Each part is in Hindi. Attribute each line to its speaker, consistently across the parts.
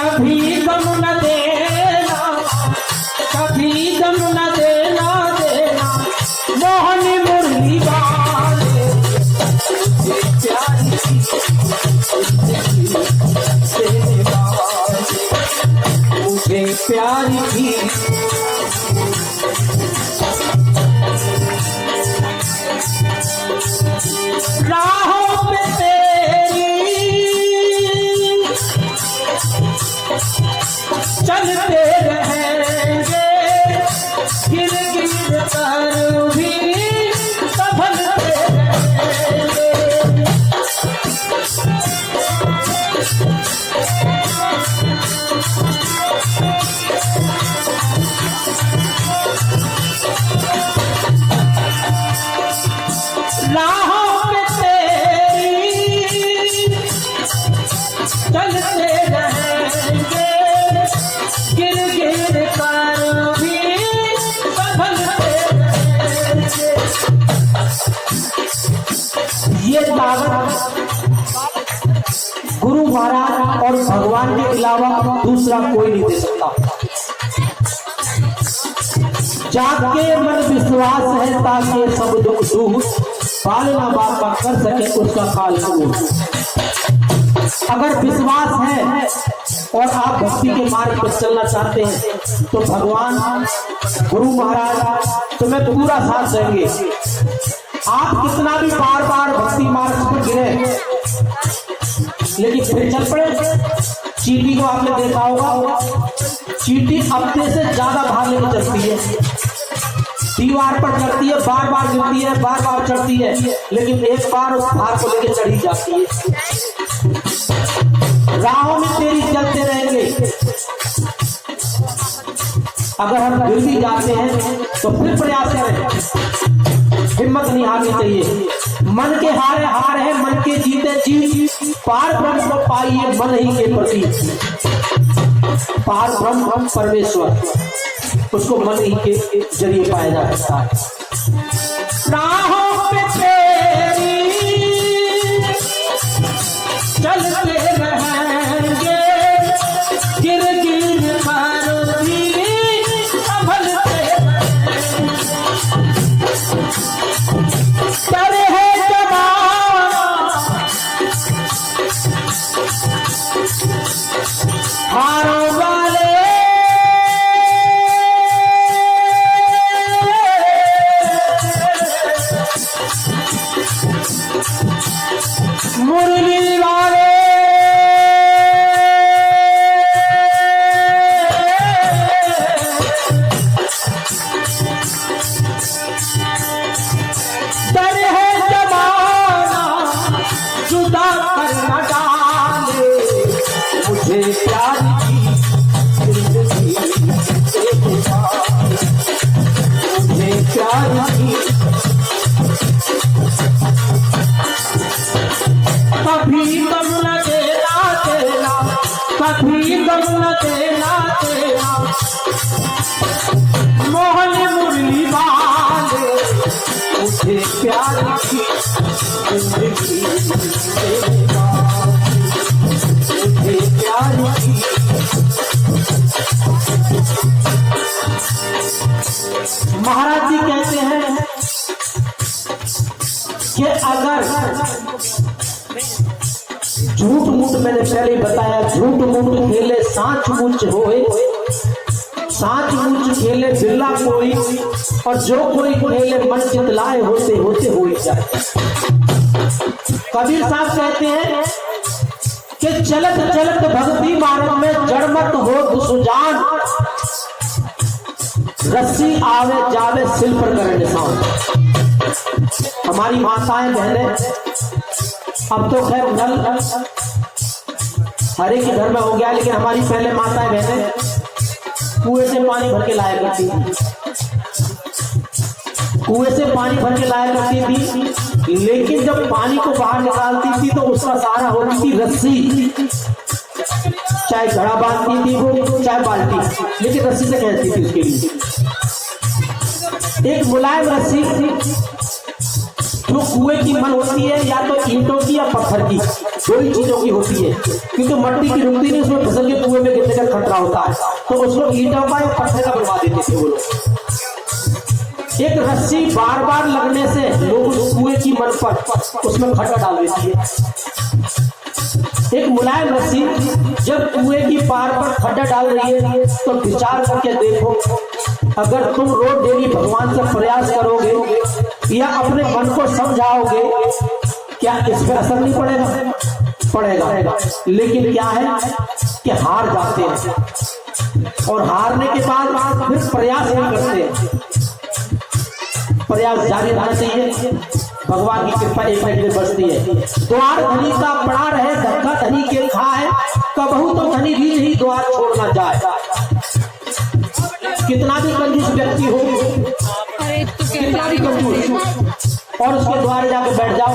Speaker 1: कभी गम न देना, कभी गम न देना देना, मोहनी मुरली वाले प्यारी तेरे वाले मुझे प्यारी थी। राहों पे तेरी चलते रहेंगे, गिर गिर कर भी संभलते रहेंगे। राहों पे तेरी चलते रहेंगे, गिर गिर कर भी संभलते रहेंगे। ये दावत गुरु महाराज और भगवान के अलावा दूसरा कोई नहीं दे सकता। जाके मन विश्वास है ताकि सब दुख दूर, पालना बापा कर सके उसका काल कबूल। अगर विश्वास है और आप भक्ति के मार्ग पर चलना चाहते हैं तो भगवान गुरु महाराज तुम्हें पूरा साथ देंगे। आप कितना भी बार बार भक्ति मार्ग पर गिरे लेकिन फिर चल पड़े। चींटी को आपने देखा होगा, चींटी अपने से ज्यादा भाग लेकर चलती है, दीवार पर चढ़ती है, बार बार गिरती है, बार बार चढ़ती है, लेकिन एक बार उस भार को लेकर चढ़ी जाती है। राहों में तेरी चलते रहेंगे। अगर हम गिर भी जाते हैं तो फिर प्रयास करें, हिम्मत नहीं हारनी चाहिए। मन के हारे हार है, मन के जीते जीत, पार ब्रह्म को पाइए मन ही के प्रति। पार ब्रह्म परमेश्वर, उसको मन ही के जरिए पाया जा सकता है। राहों पे तेरी चलते रहेंगे, गिर गिर कर भी संभलते रहेंगे। डर है जमाना हारों वाले, मुरली वाले, डर है जमाना जुदा कर न डाले, मुझे प्यारी जिंदगी तेरे पास, मुझे प्यारी कभी गम न देना तेरा, कभी गम न देना तेरा, मोहन मुरली वाले मुझे प्यार की जिंदगी तेरे पास, मुझे प्यार की। महाराज जी कहते हैं कि अगर झूठ मूठ, मैंने पहले बताया, झूठ मूठ खेले सांच मूच होए, सांच मूच खेले बिल्ला कोई, और जो कोई खेले मन चितलाए होते होते हो ही जाए। कबीर साहब कहते हैं कि चलत चलत भक्ति मार्ग में जड़ मत हो सुजान, रस्सी आवे जावे सिल पर करे निशान। हमारी माताएं बहनें, अब तो खैर नल हर एक घर में हो गया, लेकिन हमारी पहले माताएं बहनें कुएं से पानी भर के लाया करती थी, कुएं से पानी भर के लाया करती थी। लेकिन जब पानी को बाहर निकालती थी तो उसका सहारा होती थी रस्सी, चाहे घड़ा बांधती थी वो, चाहे बाल्टी, लेकिन रस्सी से कहती थी उसके लिए। एक मुलायम रस्सी जो कुएं की मन होती है, या तो ईंटों की या पत्थर की, दो ही चीजों की होती है, क्योंकि मट्टी की रुकती नहीं, उसमें फिसल के कुएं में गिरने का खतरा होता है, तो उसको ईंटों का या पत्थर का बनवा देते थे वो लोग। एक रस्सी बार बार लगने से लोग उस कुएं की मन पर उसमें खड्डा डाल देती है। एक मुलायम रस्सी जब कुएं की पार पर खड्डा डाल रही है तो विचार करके देखो, अगर तुम रोज डेली भगवान से प्रयास करोगे या अपने मन को समझाओगे, क्या इस पर असर नहीं पड़ेगा? पड़ेगा। लेकिन क्या है कि हार जाते हैं और हारने के बाद फिर प्रयास नहीं करते। प्रयास जारी रहना चाहिए, भगवान की कृपा एक न एक बरसती है। द्वार धनी का पड़ा रहे, धक्का धनी के खाए, कबहू तो धनी भी नहीं द्वार छोड़ना जाए। कितना भी कंजूस व्यक्ति हो, कितना भी कंजूस, और उसके द्वार जाके बैठ जाओ,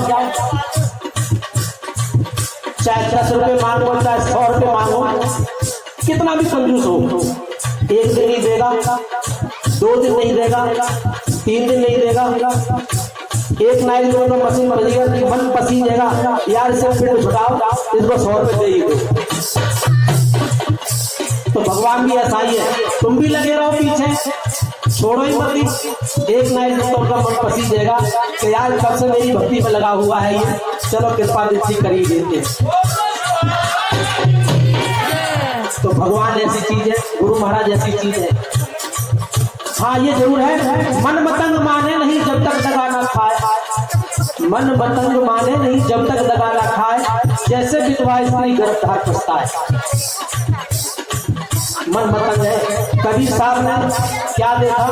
Speaker 1: चाहे 10 रुपए मांगो, चाहे 100 रुपए मांगो, कितना भी कंजूस हो, एक दिन नहीं देगा, 2 दिन नहीं देगा, 3 दिन नहीं देगा, एक ना एक दिन मशीन बजेगा, मन पसीजेगा, यार इसे फिर छुटाओ, इसको 100 रुपए देगी। तो भगवान भी ऐसा ही है, तुम भी लगे रहो पीछे, छोड़ो ही मत, एक ना एक दिन तो उनका मन पसीजेगा कि यार कब से मेरी भक्ति में लगा हुआ है ये, चलो कृपा दृष्टि कर ही देते। तो भगवान ऐसी चीज है, गुरु महाराज ऐसी चीज है। हाँ ये जरूर है, मन मतंग माने नहीं जब तक दगा ना खाए, मन मतंग माने नहीं जब तक दगा ना खाए, जैसे विधवा स्त्री गर्भधार पछताए। मन मतंग है। कबीर साहब ने क्या देखा,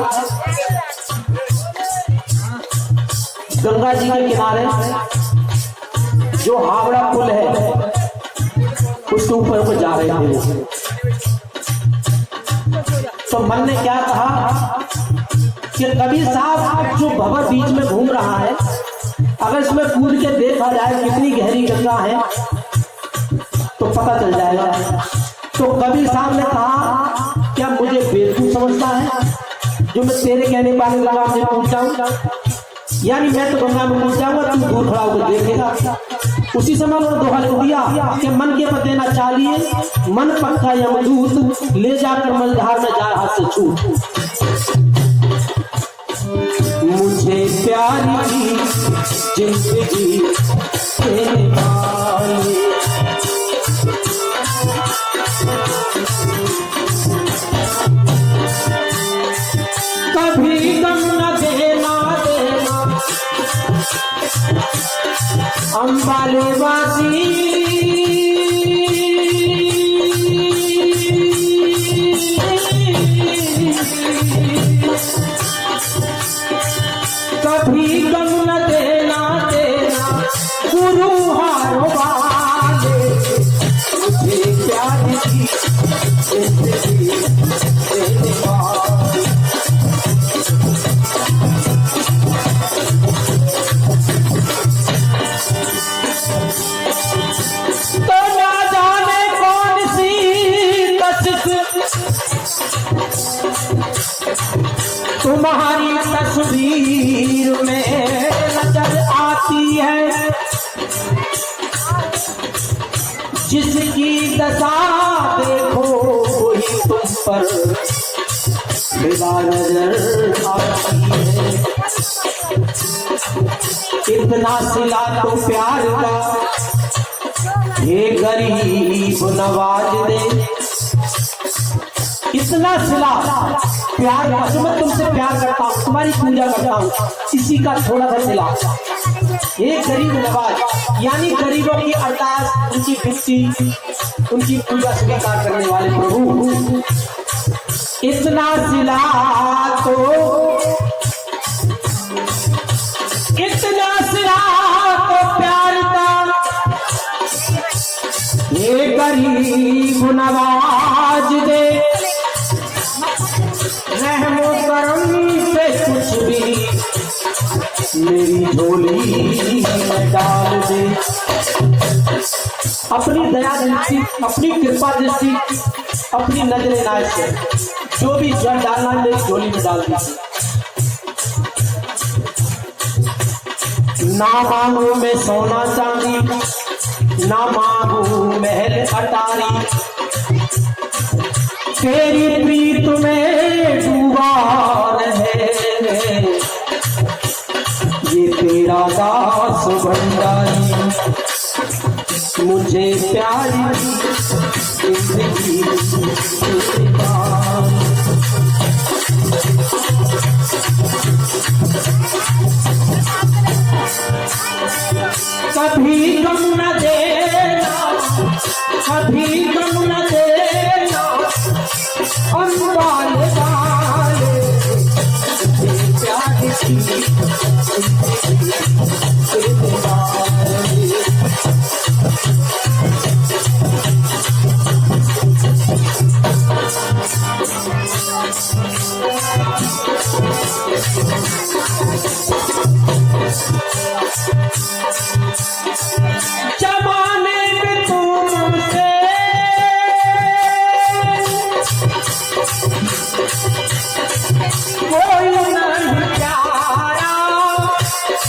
Speaker 1: गंगा जी के किनारे जो हावड़ा पुल है उसके ऊपर वो जा रहे थे, तो मन ने क्या कहा कि कबीर साहब जो भंवर बीच में घूम रहा है, अगर इसमें कूद के देखा जाए कितनी गहरी गंगा है तो पता चल जाएगा। तो कबीर साहब ने कहा क्या मुझे बेवकूफ समझता है जो मैं तेरे कहने वाले गंगा में कूद जाऊंगा, यानी मैं तो गंगा में कूद जाऊंगा, तू दूर खड़ा होकर देखेगा। उसी समय उन्होंने दोहा लिख दिया कि मन के पर देना चाहिए, मन पक्का यमदूत ले जाकर मझधार में जाए हाथ से छूट। मुझे प्यारी जिंदगी तेरे वाले, कभी गम न देना देना अम्बाले वासी, कभी गम न देना देना गुरु हारो वाले, मुझे प्यारी जिंदगी देने वाले। तो ना जाने कौन सी कशिश तुम्हारी तस्वीर में नजर आती है, जिसकी दशा देखो वही तुम पर बेला नजर आती है। इतना सिला तो प्यार का ये गरीब नवाज दे, इतना सिला प्यार का, मैं तुमसे प्यार करता हूँ, तुम्हारी पूजा करता हूँ, इसी का थोड़ा सा सिला एक गरीब नवाज, यानी गरीबों की अरदास, उनकी विनती, उनकी पूजा स्वीकार करने वाले प्रभु। इतना सिला तो, इतना सिला तो प्यार का ये गरीब नवाज दे, रहमो करम से कुछ भी मेरी झोली में डाल दे। अपनी दया दृष्टि, अपनी कृपा दृष्टि, अपनी नजर इनायत से जो भी जल डालना है मेरी झोली में डाल दीजिए। ना मांगो में सोना चांदी, ना मांगू महल अटारी, तेरी प्रीत में डूबा रहे ये तेरा दास भंडारी, मुझे प्यारी जिंदगी कभी गम न देना, कभी गम न देना, अनवाल वाले प्यार की जमाने में तुमसे कोई नहीं प्यारा,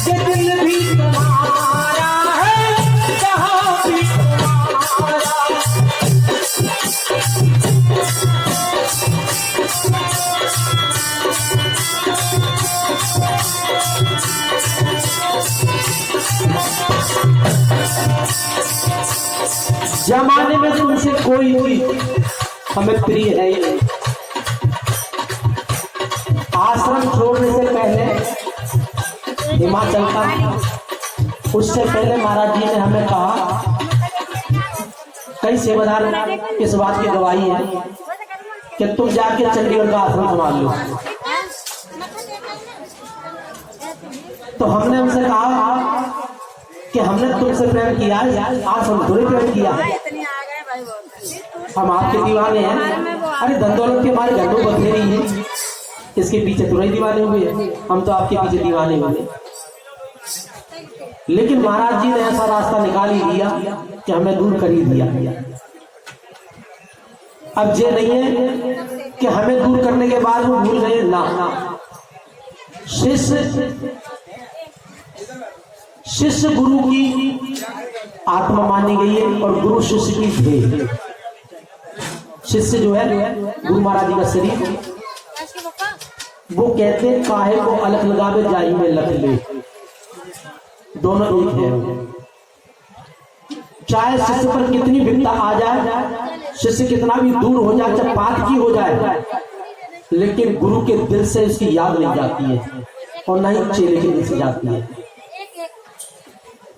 Speaker 1: ये दिल भी तुम्हारा है, जहाँ भी तुम्हारा। जमाने में तुमसे कोई हमें प्रिय है ही नहीं। आश्रम छोड़ने से पहले हिमाचल का, उससे पहले महाराज जी ने हमें कहा, कई सेवादार इस बात की गवाही है कि तुम जाके चंडीगढ़ का आश्रम संभाल लो। तो हमने उनसे कहा कि हमने तुमसे प्रेम किया है, आज हम थोड़ी प्रेम किया है, हम आपके दीवाने हैं। अरे धन-दौलत के हमारे घरों बखेरी है, इसके पीछे थोड़े दीवाने हुए, हम तो आपके पीछे दीवाने हुए। लेकिन महाराज जी ने ऐसा रास्ता निकाल ही दिया कि हमें दूर कर ही दिया। अब ये नहीं है कि हमें दूर करने के बाद वो भूल गए, ना। शिष्य गुरु की आत्मा मानी गई है और गुरु शिष्य की देह। शिष्य जो है गुरु महाराज जी का शरीर, वो कहते हैं काहे को अलग लगावे जाई में लख ले, दोनों एक है। चाहे शिष्य पर कितनी विपदा आ जाए, शिष्य कितना भी दूर हो जाए, चाहे पात की हो जाए, लेकिन गुरु के दिल से उसकी याद नहीं जाती है और न ही चेले के दिल से जाती है।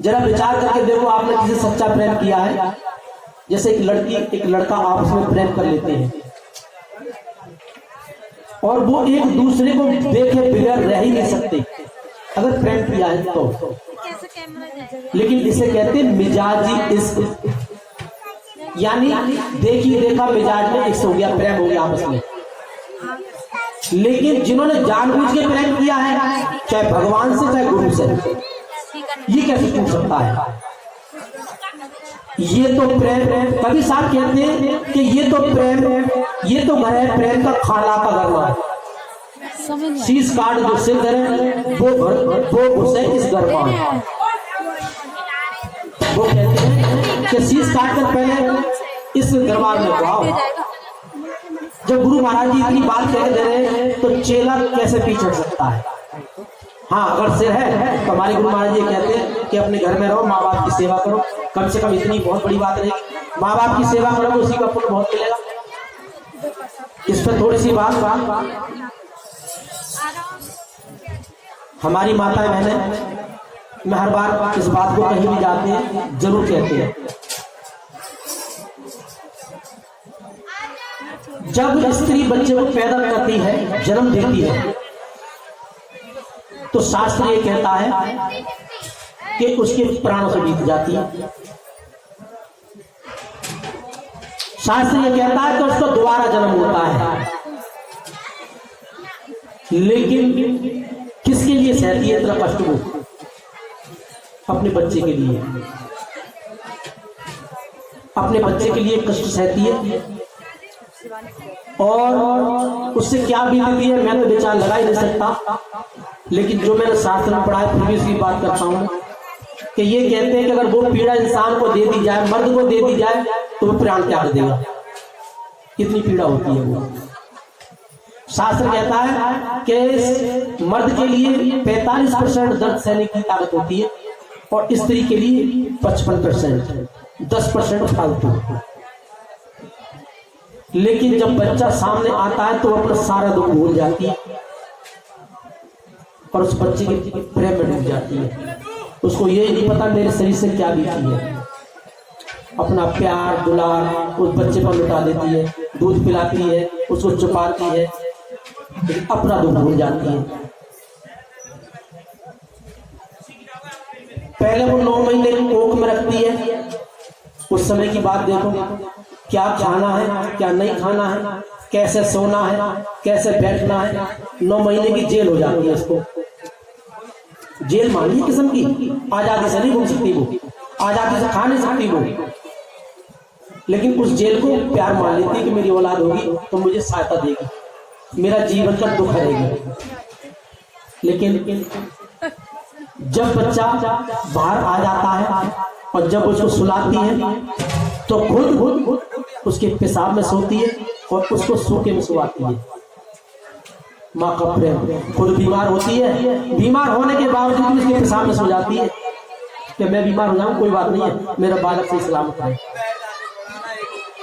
Speaker 1: जरा विचार करके देखो, आपने किसी सच्चा प्रेम किया है? जैसे एक लड़की एक लड़का आपस में प्रेम कर लेते हैं और वो एक दूसरे को देखे बगैर रह ही नहीं सकते अगर प्रेम किया है तो। लेकिन इसे कहते हैं मिजाजी इश्क, यानी देखी देखा मिजाज में इश्क हो गया, प्रेम हो गया आपस में। लेकिन जिन्होंने जानबूझ के प्रेम किया है, चाहे भगवान से चाहे गुरु से, ये कैसे टूट सकता है? ये तो प्रेम, कभी साहब कहते हैं कि ये तो प्रेम, ये तो घर है प्रेम का खाला का गरमा, शीश काट जो सिर करे वो घुसे इस गरमा। वो कहते हैं कि शीश काट कर पहले इस दरबार में आओ। जब गुरु महाराज जी इतनी बात कह दे रहे हैं तो चेला कैसे पीछे सकता है? हाँ, अगर सिर है तो हमारे गुरु महाराज जी कहते हैं कि अपने घर में रहो, माँ बाप की सेवा करो, कम से कम इतनी बहुत बड़ी बात नहीं, माँ बाप की सेवा करो तो उसी का पुण्य बहुत मिलेगा। इस पर थोड़ी सी बात हमारी माताएं बहनें, मैं हर बार इस बात को कहीं भी जाते हैं जरूर कहते हैं, जब स्त्री बच्चे को पैदा करती है, जन्म देती है, तो शास्त्र ये कहता है कि उसके प्राणों से बीत जाती है। शास्त्र ये कहता है कि उसका दोबारा जन्म होता है। लेकिन किसके लिए सहती है इतना कष्ट? वो अपने बच्चे के लिए, अपने बच्चे के लिए कष्ट सहती है। और उससे क्या बीतती है मैं तो विचार लगा ही नहीं सकता, लेकिन जो मैंने शास्त्र में पढ़ा है फिर भी इसकी बात करता हूं कि ये कहते हैं कि अगर वो पीड़ा इंसान को दे दी जाए, मर्द को दे दी जाए, तो वो प्राण त्याग देगा। कितनी पीड़ा होती है वो। शास्त्र कहता है कि मर्द के लिए 45% दर्द सहने की ताकत होती है और स्त्री के लिए 55%, 10% फालतू। लेकिन जब बच्चा सामने आता है तो अपना सारा दुख भूल जाती है और उस बच्चे के प्रेम में डूब जाती है। उसको ये नहीं पता मेरे शरीर से क्या बीती है। अपना प्यार दुलार उस बच्चे पर लुटा देती है, दूध पिलाती है, उसको छुपाती है, अपना दुख भूल जाती है। पहले वो 9 महीने कोख में रखती है। उस समय की बात देखो, क्या खाना है क्या नहीं खाना है, कैसे सोना है कैसे बैठना है। 9 महीने की जेल हो जाती है उसको। जेल मानी किस्म की, आजादी से नहीं घूम सकती वो, आजादी से खा नहीं सकती वो, लेकिन उस जेल को प्यार मान लेती कि मेरी औलाद होगी तो मुझे सहायता देगी, मेरा जीवन का दुख हरेगी। लेकिन जब बच्चा बाहर आ जाता है और जब उसको सुलाती है तो खुद उसके पेशाब में सोती है और उसको सूखे में सुलाती है। माँ का प्रेम। खुद बीमार होती है, बीमार होने के बावजूद भी उसके पेशाब में सो जाती है कि मैं बीमार हो जाऊं कोई बात नहीं है, मेरा बालक सही सलामत रहे।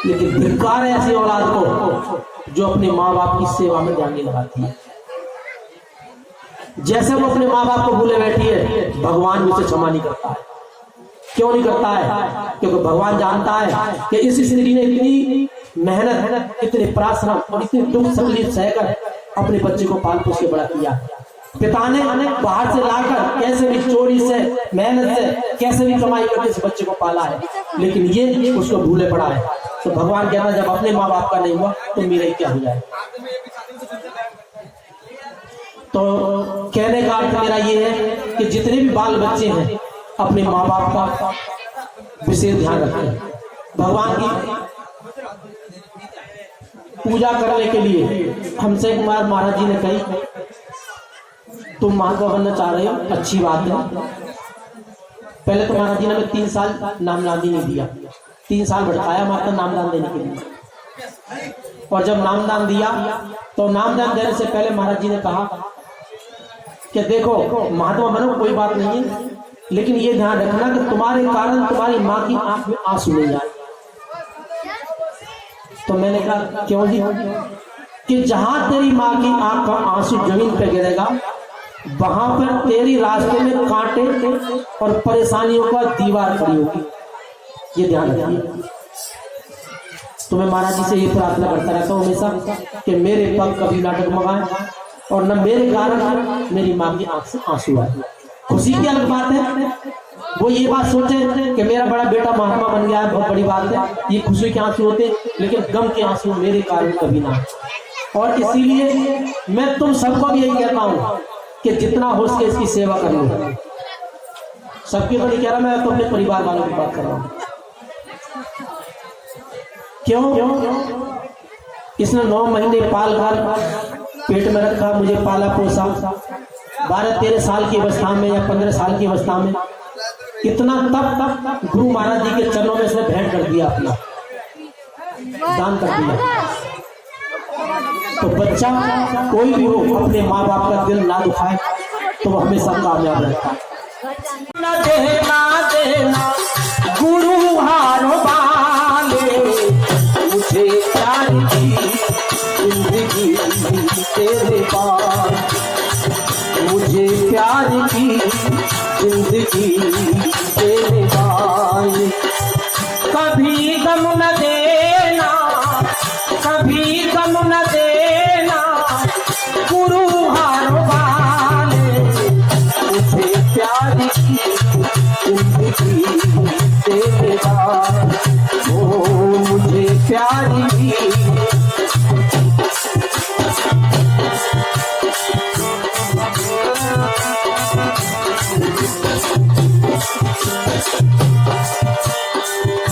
Speaker 1: लेकिन धिक्कार है ऐसी औलाद को जो अपने माँ बाप की सेवा में ध्यान नहीं लगाती है। जैसे वो अपने माँ बाप को भूले बैठी है, भगवान मुझसे क्षमा नहीं करता है। क्यों नहीं करता है? क्योंकि भगवान जानता है कि इस स्त्री ने इतनी मेहनत, इतने परिश्रम और इतनी दुख तकलीफ सहकर अपने बच्चे को पाल पोस के बड़ा किया। पिता ने बाहर से लाकर कैसे भी चोरी से मेहनत से कैसे भी कमाई करके इस बच्चे को पाला है, लेकिन ये उसको भूले पड़ा है। तो भगवान कहता जब अपने माँ बाप का नहीं हुआ तो मेरा ही क्या हो जाए। तो कहने का अर्थ मेरा ये है कि जितने भी बाल बच्चे हैं अपने माँ बाप का विशेष ध्यान रखें। भगवान की पूजा करने के लिए हमसे एक बार महाराज जी ने कही तुम महात्मा बनना चाह रहे हो, अच्छी बात है। पहले तो महाराज जी ने हमें 3 साल नामदान नहीं दिया, 3 साल भटकाया मात्र नामदान देने के लिए। और जब नामदान दिया तो नामदान देने से पहले महाराज जी ने कहा कि देखो महात्मा बनो कोई बात नहीं है, लेकिन ये ध्यान रखना कि तुम्हारे कारण तुम्हारी माँ की आंख में आंसू नहीं आए। तो मैंने कहा क्यों जी? कि जहां तेरी माँ की आंख का आंसू जमीन पे गिरेगा वहां पर तेरी रास्ते में कांटे और परेशानियों का दीवार खड़ी होगी। ये ध्यान रखिए। तो मैं महाराज जी से ये प्रार्थना करता रहता हूँ हमेशा कि मेरे पग कभी ना डगमगाए और न मेरे कारण मेरी माँ की आंख से आंसू आए। खुशी की अलग बात है, वो ये बात सोचे कि मेरा बड़ा बेटा महात्मा बन गया है, बहुत बड़ी बात है, ये खुशी के आंसू होते, लेकिन गम के आंसू मेरे कारण कभी ना। और इसीलिए मैं तुम सबको भी यही कहता हूँ कि जितना हो सके इसकी सेवा कर लो। सबके को नहीं कह रहा, मैं तो अपने परिवार वालों की बात कर रहा हूँ। क्यों? इसने 9 महीने पाल कर पेट में रखा, मुझे पाला पोसा। 12-13 साल की अवस्था में या 15 साल की अवस्था में इतना तब गुरु महाराज जी के चरणों में इसने भेंट कर दिया, अपना दान कर दिया। तो बच्चा कोई भी हो अपने माँ बाप का दिल ना दुखाए तो वो हमेशा कामयाब रहता है। न देना गुरु हारो वाले, मुझे प्यार की जिंदगी तेरे पास, मुझे प्यार की जिंदगी तेरे पास। कभी गम न देना, कभी गम न देना गुरु हारो वाले, मुझे प्यार की जिंदगी तेरे पास, ओ मुझे प्यार की।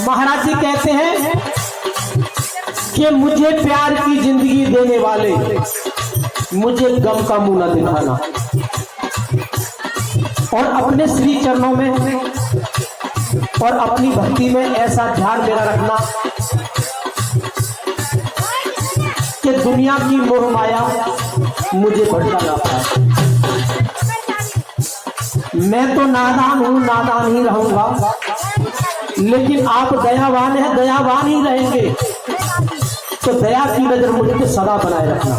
Speaker 1: महाराज जी कहते हैं कि मुझे प्यार की जिंदगी देने वाले, मुझे गम का मुंह न दिखाना। और अपने श्री चरणों में और अपनी भक्ति में ऐसा ध्यान मेरा रखना कि दुनिया की मोह माया मुझे भटका ना पाए। मैं तो नादान हूं, नादान ही रहूंगा, लेकिन आप दयावान हैं, दयावान ही रहेंगे। तो दया की नजर मुझे तो सदा बनाए रखना।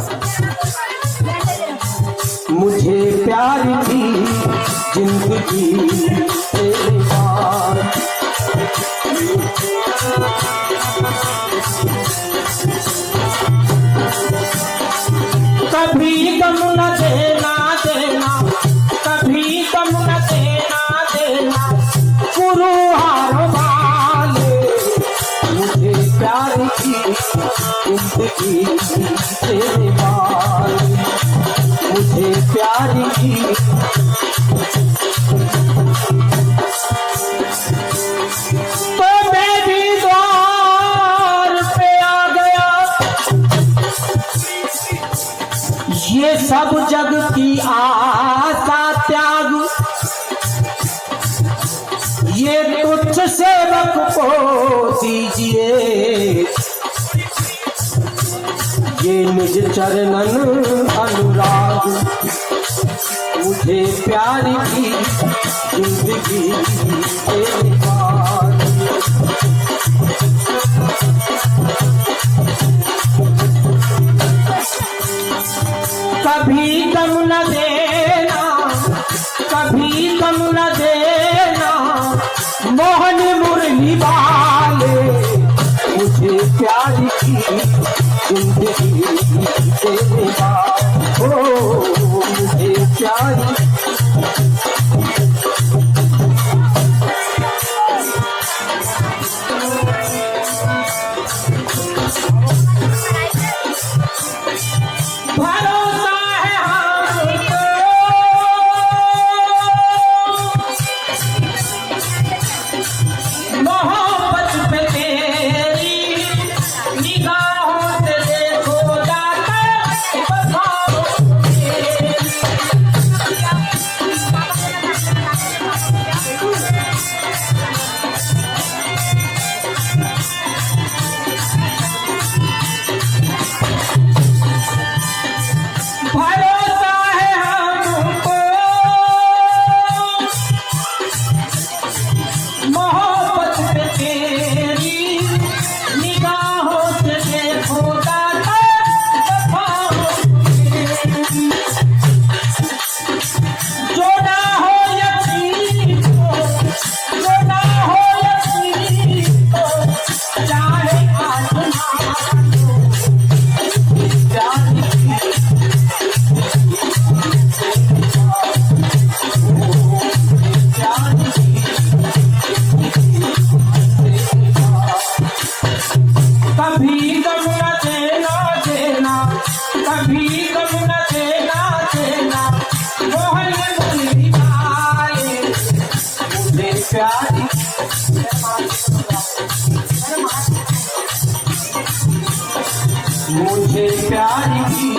Speaker 1: मुझे प्यार की जिंदगी तेरे पार, कभी गम न देना देना, कभी गम न देना देना, गुरु हार वाले। मुझे प्यार की जिंदगी तेरे पार, मुझे प्यार की। तो मैं भी द्वार पे आ गया, ये सब जग की आशा त्याग, ये तुच्छ सेवक को दीजिए, ये निज चरणन अनुराग। मुझे प्यार की जिंदगी तेरे पार, कभी गम न देना, कभी गम न देना, मोहन मुरली वाले। मुझे प्यार की जिंदगी तेरे पार, ओ मुझे प्यार। मुझे प्यार की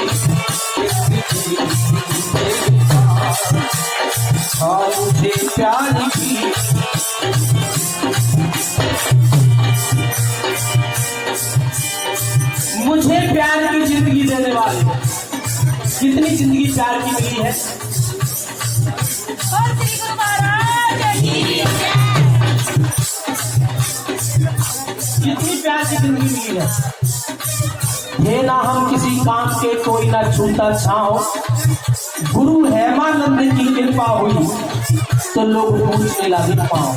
Speaker 1: और मुझे प्यार की मुझे प्यार की जिंदगी देने वाले कितनी जिंदगी प्यार की मिली है। कितनी प्यार की जिंदगी मिली है। ये ना हम किसी काम के कोई ना छूटा छाओ, गुरु हेमानंद की कृपा हुई तो लोग पूछने लगे पाओ।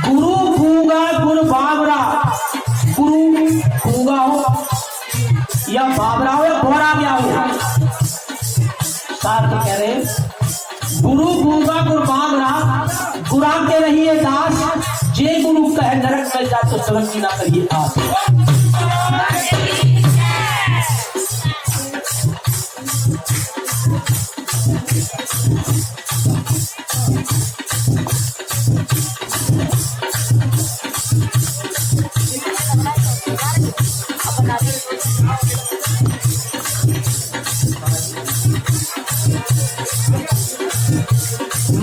Speaker 1: गुरु गूंगा गुरु बाबरा, गुरु गूंगा हो या बाबरा हो या घोड़ा गया हो, साथ कह रहे गुरु गूंगा गुरु बाबरा, गुरा के रहिए दास, जे गुरु कहे नरक में जा तो तरक्की ना करिए आस।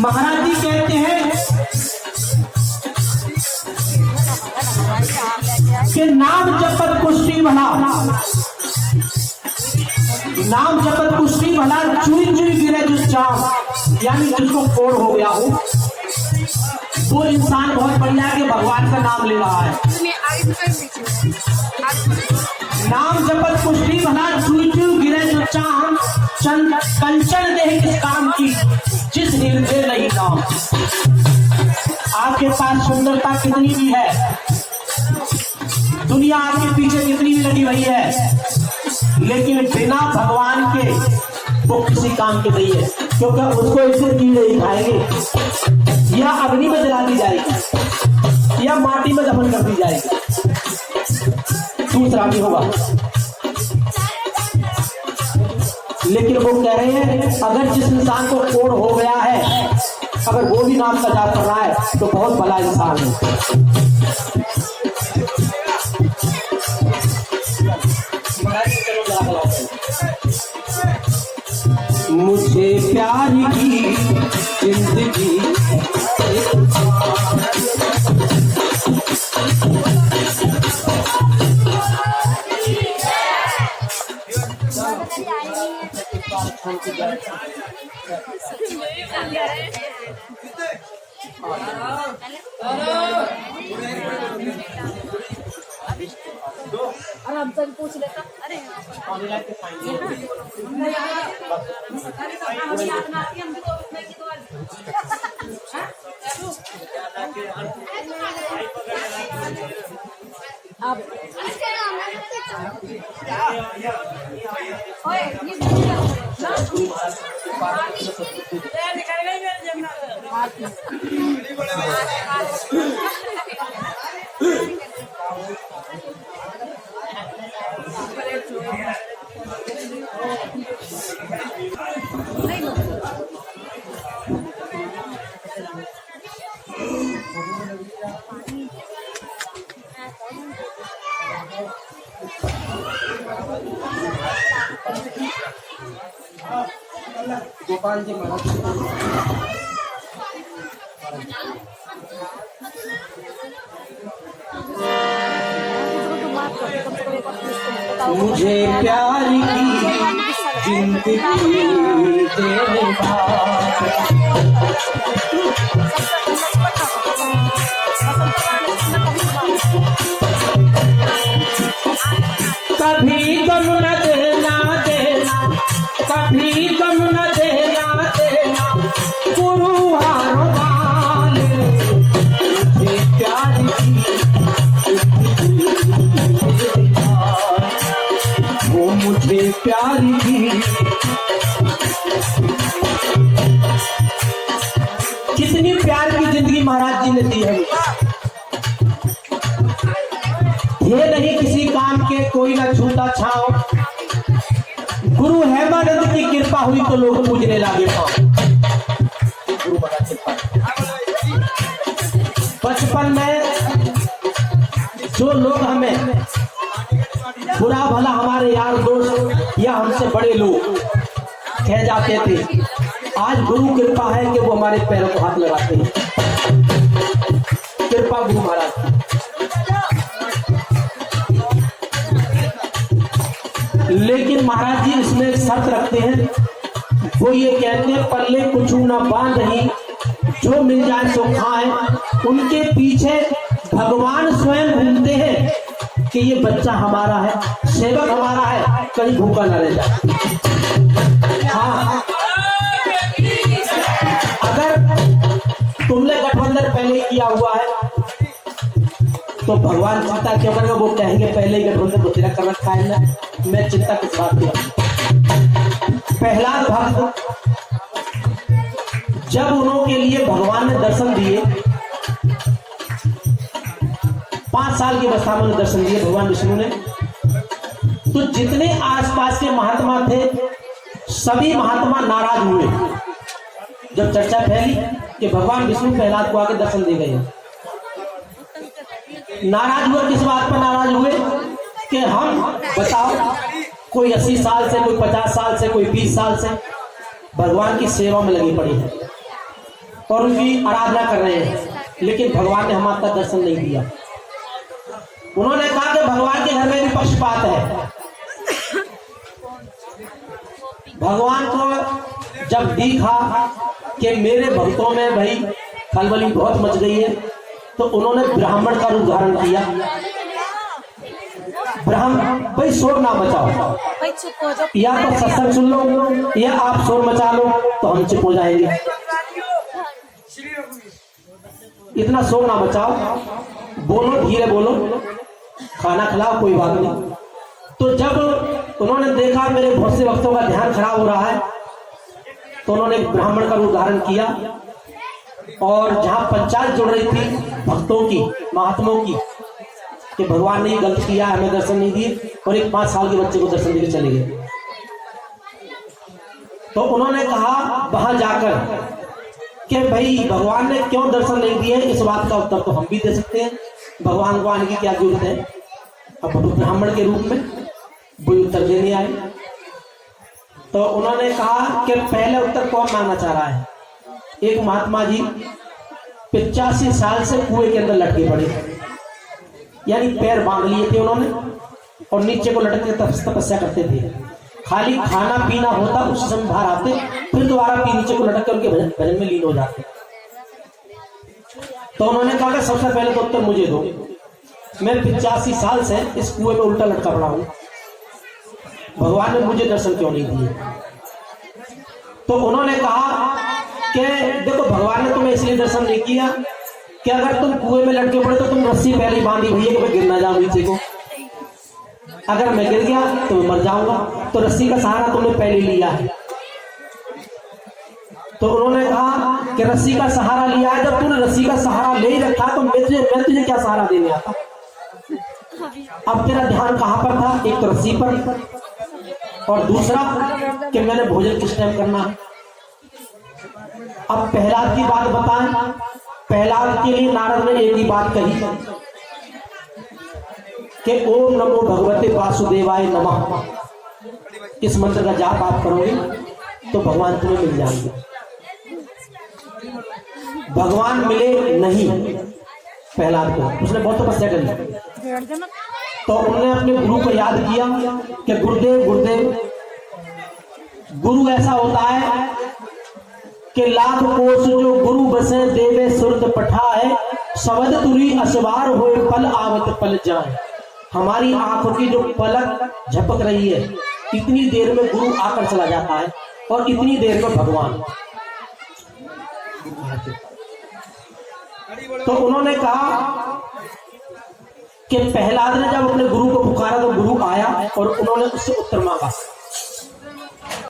Speaker 1: महाराज जी कहते हैं नाम जपत कुश्ती भला, नाम जपत कुश्ती भला, चुई चुई गिरे जो चाँद, यानी जिसको कोड़ हो गया हो वो इंसान बहुत बढ़िया है कि भगवान का नाम ले रहा है। नाम जपत कुश्ती भला, चुई चुई गिरे जो चाँद, कंचन देह किस काम की, जिस हृदय नहीं नाम। आपके पास सुंदरता कितनी भी है, दुनिया आपके पीछे कितनी भी लगी हुई है, लेकिन बिना भगवान के वो किसी काम के नहीं है, क्योंकि उसको इससे कीड़े ही खाएंगे, या अग्नि में जला दी जाएगी, या माटी में दफन कर दी जाएगी, दूसरा भी होगा। लेकिन वो कह रहे हैं अगर जिस इंसान को कोड़ हो गया है, अगर वो भी नाम का जाप कर रहा है तो बहुत भला इंसान है। मुझे प्यार की जिंदगी
Speaker 2: हमसे पूछ लेता। अरे
Speaker 1: गोपाल जी मुझे प्यार की जिंदगी देने कभी गम न देना देना, कभी गम न देना देना, गुरु हारवान मुझे प्यार की वो मुझे प्यार की। कितनी प्यार की जिंदगी महाराज जी ने दी है। ये नहीं किसी काम के कोई ना छूता छाओ, गुरु हेमानंद की कृपा हुई तो लोग पूजने लगे गुरु बड़ा कृपा। बचपन में जो लोग हमें बुरा भला हमारे यार दोस्त या हमसे बड़े लोग कह जाते थे, आज गुरु कृपा है कि वो हमारे पैरों को हाथ लगाते हैं। कृपा गुरु महाराज। लेकिन महाराज जी इसमें एक शर्त रखते हैं, वो ये कहते हैं पल्ले कुछ ना बांध रही, जो मिल जाए सो खाए। उनके पीछे भगवान स्वयं घूमते हैं कि ये बच्चा हमारा है, सेवक हमारा है, कहीं भूखा न रह जाए। हाँ, अगर तुमने गठबंधन पहले किया हुआ है तो भगवान चिंता क्यों करेगा, वो कहेंगे पहले ही गठबंधन को तेरा कर रखा है ना, मैं चिंता किस बात की। प्रहलाद भक्त जब उनके लिए भगवान ने दर्शन दिए, 5 साल की अवस्था में दर्शन दिए भगवान विष्णु ने, तो जितने आसपास के महात्मा थे सभी महात्मा नाराज हुए। जब चर्चा फैली कि भगवान विष्णु प्रहलाद को आके दर्शन दे गए, नाराज हुए। किस बात पर नाराज हुए कि हम बताओ, कोई 80 साल से, कोई 50 साल से, कोई 20 साल से भगवान की सेवा में लगी पड़ी है और उनकी आराधना कर रहे हैं, लेकिन भगवान ने हमारा दर्शन नहीं दिया। उन्होंने कहा कि भगवान भगवान को जब देखा कि मेरे भक्तों में भाई खलबली बहुत मच गई है, तो उन्होंने ब्राह्मण का रूप धारण किया। ब्राह्मण भाई शोर ना मचाओ, या तो सत्संग सुन लो या आप शोर मचा लो तो हम चुप हो जाएंगे। इतना शोर ना मचाओ, बोलो धीरे बोलो, खाना खिलाओ, कोई बात नहीं। तो जब उन्होंने देखा मेरे बहुत से भक्तों का ध्यान खराब हो रहा है, तो उन्होंने ब्राह्मण का रूप धारण किया और जहां पंचायत जुड़ रही थी भक्तों की, महात्माओं की, कि भगवान ने ये गलत किया, हमें दर्शन नहीं दिए, और एक 5 साल के बच्चे को दर्शन देकर चले गए। तो उन्होंने कहा वहां जाकर कि भाई भगवान ने क्यों दर्शन नहीं दिए, इस बात का उत्तर तो हम भी दे सकते हैं, भगवान को आने की क्या जरूरत है। अब ब्राह्मण के रूप में वो उत्तर देने आए, तो उन्होंने कहा कि पहले उत्तर कौन मांगना चाह रहा है। एक महात्मा जी 85 साल से कुएं के अंदर लटके पड़े, यानी पैर बांध लिए थे उन्होंने और नीचे को लटक के तपस्या करते थे। खाली खाना पीना होता, उस समय बाहर आते, फिर दोबारा नीचे को लटक के उनके भजन में लीन हो जाते। तो उन्होंने कहा कि सबसे पहले तो उत्तर मुझे दो, मैं 85 साल से इस कुएं में उल्टा लटका पड़ा हूं, भगवान ने मुझे दर्शन क्यों नहीं दिए। तो उन्होंने कहा कि देखो भगवान ने तुम्हें इसलिए दर्शन नहीं किया कि अगर तुम कुएं में लटके पड़े तो तुम रस्सी पहले बांधी हुई है कि मैं गिर ना जाऊं नीचे को, अगर मैं गिर गया तो मैं मर जाऊंगा, तो रस्सी का सहारा तुमने पहले लिया है। तो उन्होंने कहा कि रस्सी का सहारा लिया है, जब तूने रस्सी का सहारा ले ही रखा तो मैं तुझे क्या सहारा देने आता। अब तेरा ध्यान कहां पर था, एक तो रस्सी पर, और दूसरा कि मैंने भोजन किस टाइम करना है। अब प्रहलाद की बात बताएं, प्रहलाद के लिए नारद ने एक ही बात कही कि ओम नमो भगवते वासुदेवाय नमः, इस मंत्र का जाप आप करोगे तो भगवान तुम्हें मिल जाएंगे। भगवान मिले नहीं प्रहलाद को, उसने बहुत तपस्या करी, तो उन्होंने अपने गुरु को याद किया कि गुरुदेव गुरुदेव। गुरु ऐसा होता है कि लाख कोष जो गुरु बसे देवे सुरत पठाए, शब्द तुरी असवार होए पल आवत पल जाए। हमारी आंखों की जो पलक झपक रही है, इतनी देर में गुरु आकर चला जाता है और इतनी देर में भगवान। तो उन्होंने कहा कि प्रहलाद ने जब अपने गुरु को पुकारा तो गुरु आया और उन्होंने उससे उत्तर मांगा